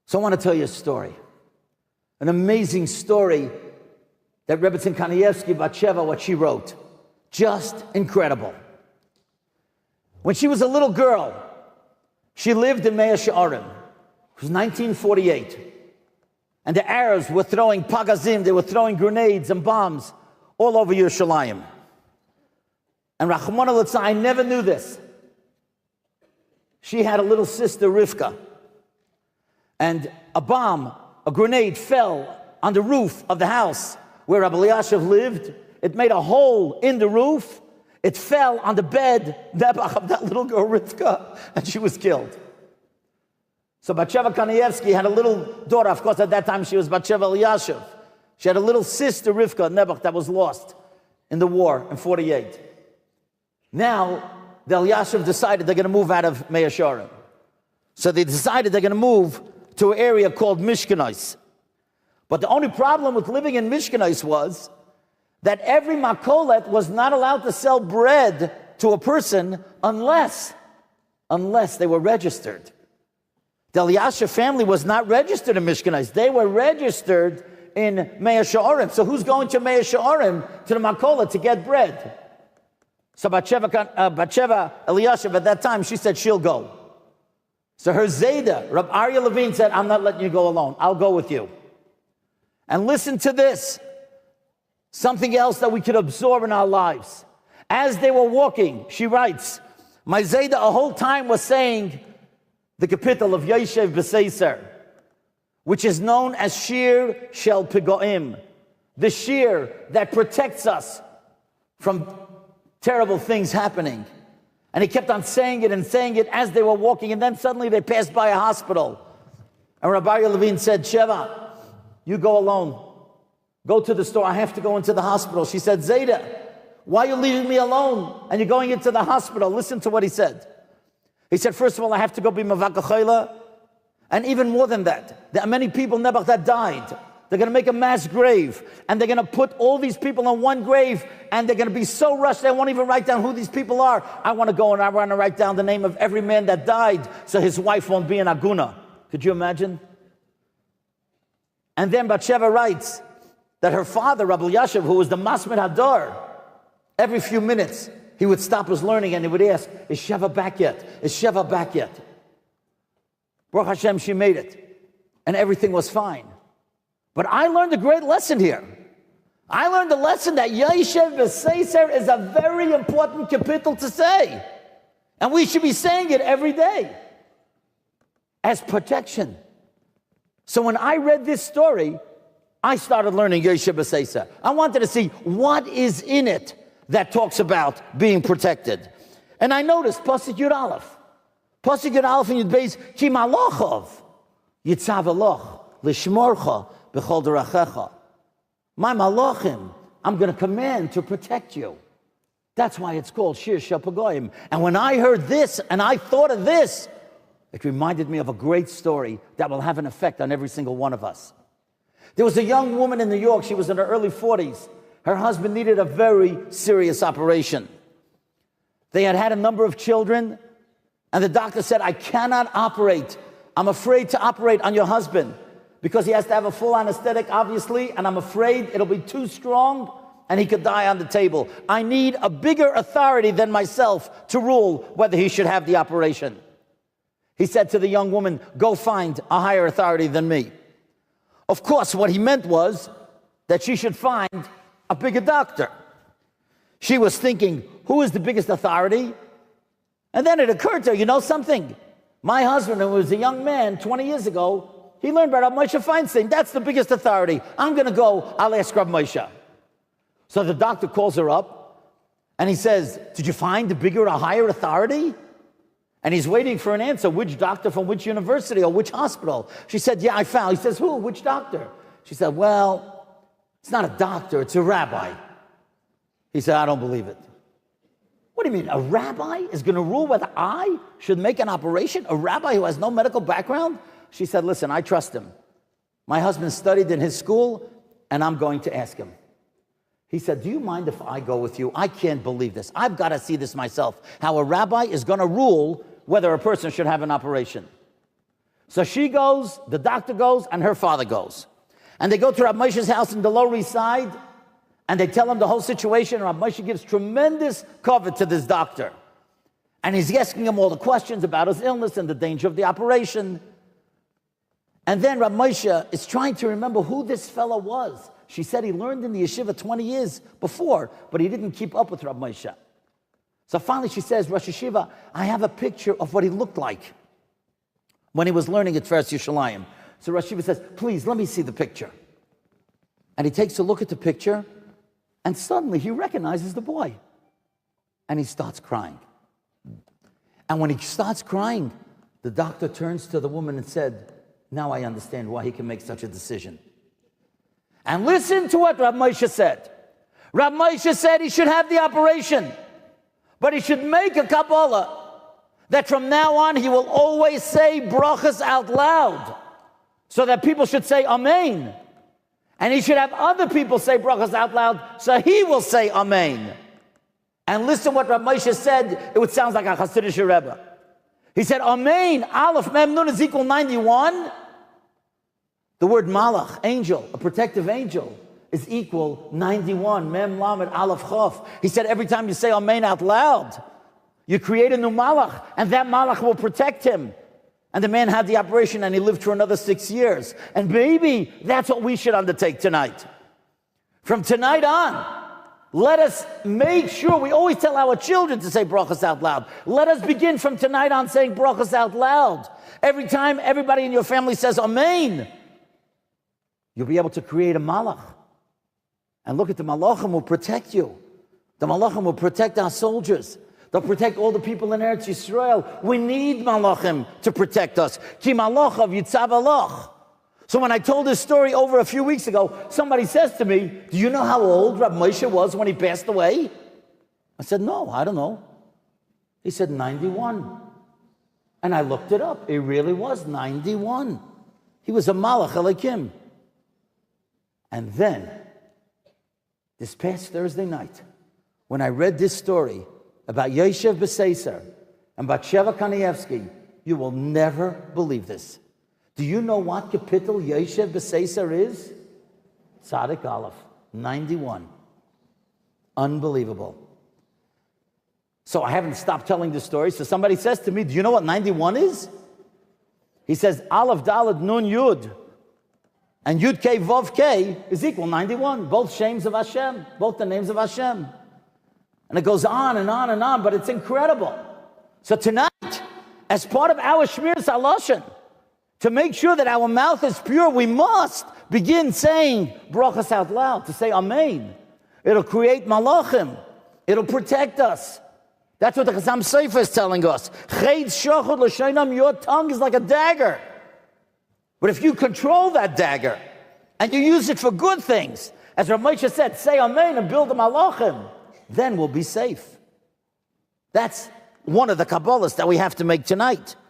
So I want to tell you a story, an amazing story that Rebbetzin Kanievsky Batsheva, what she wrote. Just incredible. When she was a little girl, she lived in Mea She'arim. It was 1948. And the Arabs were throwing pagazim, they were throwing grenades and bombs all over Yerushalayim. And Rachmana Litzlan, I never knew this. She had a little sister, Rivka. And a grenade fell on the roof of the house where Rabbi Elyashiv lived. It made a hole in the roof. It fell on the bed of that little girl, Rivka, and she was killed. So Batsheva Kanievsky had a little daughter. Of course, at that time, she was Batsheva Elyashiv. She had a little sister, Rivka, Nebuch, that was lost in the war in 48. Now, the Elyashiv decided they're going to move out of Mea She'arim. So they decided they're going to move to an area called Mishkanais. But the only problem with living in Mishkanais was that every makolet was not allowed to sell bread to a person unless they were registered. The Elyashiv family was not registered in Mishkanais. They were registered in Mea She'arim. So who's going to Mea She'arim to the makolet to get bread? So Batsheva Elyashiv at that time, she said she'll go. So her Zayda, Rabbi Aryeh Levine, said, I'm not letting you go alone. I'll go with you. And listen to this. Something else that we could absorb in our lives. As they were walking, she writes, my Zayda a whole time was saying the capital of Yoshev B'Seiser, which is known as Shir Shel Pigoim, the Shir that protects us from terrible things happening. And he kept on saying it as they were walking, and then suddenly they passed by a hospital. And Rabbi Levine said, Sheva, you go alone. Go to the store. I have to go into the hospital. She said, Zayda, why are you leaving me alone? And you're going into the hospital. Listen to what he said. He said, first of all, I have to go be Mavaka Chayla. And even more than that, there are many people, Nebuch, that died. They're going to make a mass grave, and they're going to put all these people on one grave, and they're going to be so rushed they won't even write down who these people are. I want to go and I want to write down the name of every man that died so his wife won't be an aguna. Could you imagine? And then Batsheva writes that her father, Rabbi Elyashiv, who was the Masmid Hadar, every few minutes he would stop his learning and he would ask, is Sheva back yet? Is Sheva back yet? Baruch Hashem, she made it, and everything was fine. But I learned a great lesson here. I learned the lesson that Yoshev B'Seiser is a very important capital to say. And we should be saying it every day as protection. So when I read this story, I started learning Yoshev B'Seiser. I wanted to see what is in it that talks about being protected. And I noticed Pasuk Yud Aleph. Pasuk Yud Aleph in Yud Beis, Ki Malachov Yitzav Eloch Lishmorcha B'chol Derachecha. My malachim, I'm going to command to protect you. That's why it's called Shir Shel Pagoyim. And when I heard this and I thought of this, it reminded me of a great story that will have an effect on every single one of us. There was a young woman in New York. She was in her early 40s. Her husband needed a very serious operation. They had had a number of children, and the doctor said, I cannot operate. I'm afraid to operate on your husband because he has to have a full anesthetic, obviously, and I'm afraid it'll be too strong and he could die on the table. I need a bigger authority than myself to rule whether he should have the operation. He said to the young woman, go find a higher authority than me. Of course, what he meant was that she should find a bigger doctor. She was thinking, who is the biggest authority? And then it occurred to her, you know something? My husband, who was a young man 20 years ago, he learned about Rabbi Moshe Feinstein. That's the biggest authority. I'm going to go, I'll ask Rabbi Moshe. So the doctor calls her up, and he says, did you find a bigger or higher authority? And he's waiting for an answer. Which doctor from which university or which hospital? She said, yeah, I found. He says, who? Which doctor? She said, well, it's not a doctor, it's a rabbi. He said, I don't believe it. What do you mean? A rabbi is going to rule whether I should make an operation? A rabbi who has no medical background? She said, listen, I trust him. My husband studied in his school, and I'm going to ask him. He said, do you mind if I go with you? I can't believe this. I've got to see this myself, how a rabbi is going to rule whether a person should have an operation. So she goes, the doctor goes, and her father goes. And they go to Rabbi Moshe's house in the Lower East Side, and they tell him the whole situation. Rabbi Moshe gives tremendous cover to this doctor. And he's asking him all the questions about his illness and the danger of the operation. And then Rabbi Moshe is trying to remember who this fellow was. She said he learned in the yeshiva 20 years before, but he didn't keep up with Rabbi Moshe. So finally she says, Rosh Yeshiva, I have a picture of what he looked like when he was learning at First Yerushalayim. So Rosh Yeshiva says, please, let me see the picture. And he takes a look at the picture, and suddenly he recognizes the boy. And he starts crying. And when he starts crying, the doctor turns to the woman and said, now I understand why he can make such a decision. And listen to what Rabbi Moshe said. Rabbi Moshe said he should have the operation, but he should make a Kabbalah that from now on he will always say brachas out loud, so that people should say Amen. And he should have other people say brachas out loud, so he will say Amen. And listen what Rabbi Moshe said, it would sound like a Hasidic Rebbe. He said, Amen, Aleph, Mem, Nun is equal 91. The word malach, angel, a protective angel, is equal 91. Mem, Lamed, Aleph, Chof. He said every time you say Amen out loud, you create a new malach, and that malach will protect him. And the man had the operation, and he lived for another 6 years. And maybe that's what we should undertake tonight. From tonight on, let us make sure, we always tell our children to say brachas out loud. Let us begin from tonight on saying brachas out loud. Every time everybody in your family says Amen, you'll be able to create a malach. And look at the malachim will protect you. The malachim will protect our soldiers. They'll protect all the people in Eretz Yisrael. We need malachim to protect us. Ki malachav yitzav alach. So when I told this story over a few weeks ago, somebody says to me, do you know how old Rabbi Moshe was when he passed away? I said, no, I don't know. He said, 91. And I looked it up. He really was 91. He was a malach Elokim. And then, this past Thursday night, when I read this story about Yosef B'Seiser and Batsheva Kanievsky, you will never believe this. Do you know what capital Yosef B'Seiser is? Tzadik Aleph, 91. Unbelievable. So I haven't stopped telling this story. So somebody says to me, do you know what 91 is? He says, Aleph Dalet Nun Yud. And Yud K Vav K is equal 91. Both names of Hashem. Both the names of Hashem. And it goes on and on and on, but it's incredible. So tonight, as part of our Shmiras HaLashon, to make sure that our mouth is pure, we must begin saying brachas out loud, to say Amen. It'll create malachim. It'll protect us. That's what the Chazam Sofer is telling us. Ched shachud l'shainam, your tongue is like a dagger. But if you control that dagger and you use it for good things, as Rabbi Moshe said, say Amen and build a malachim, then we'll be safe. That's one of the Kabbalahs that we have to make tonight.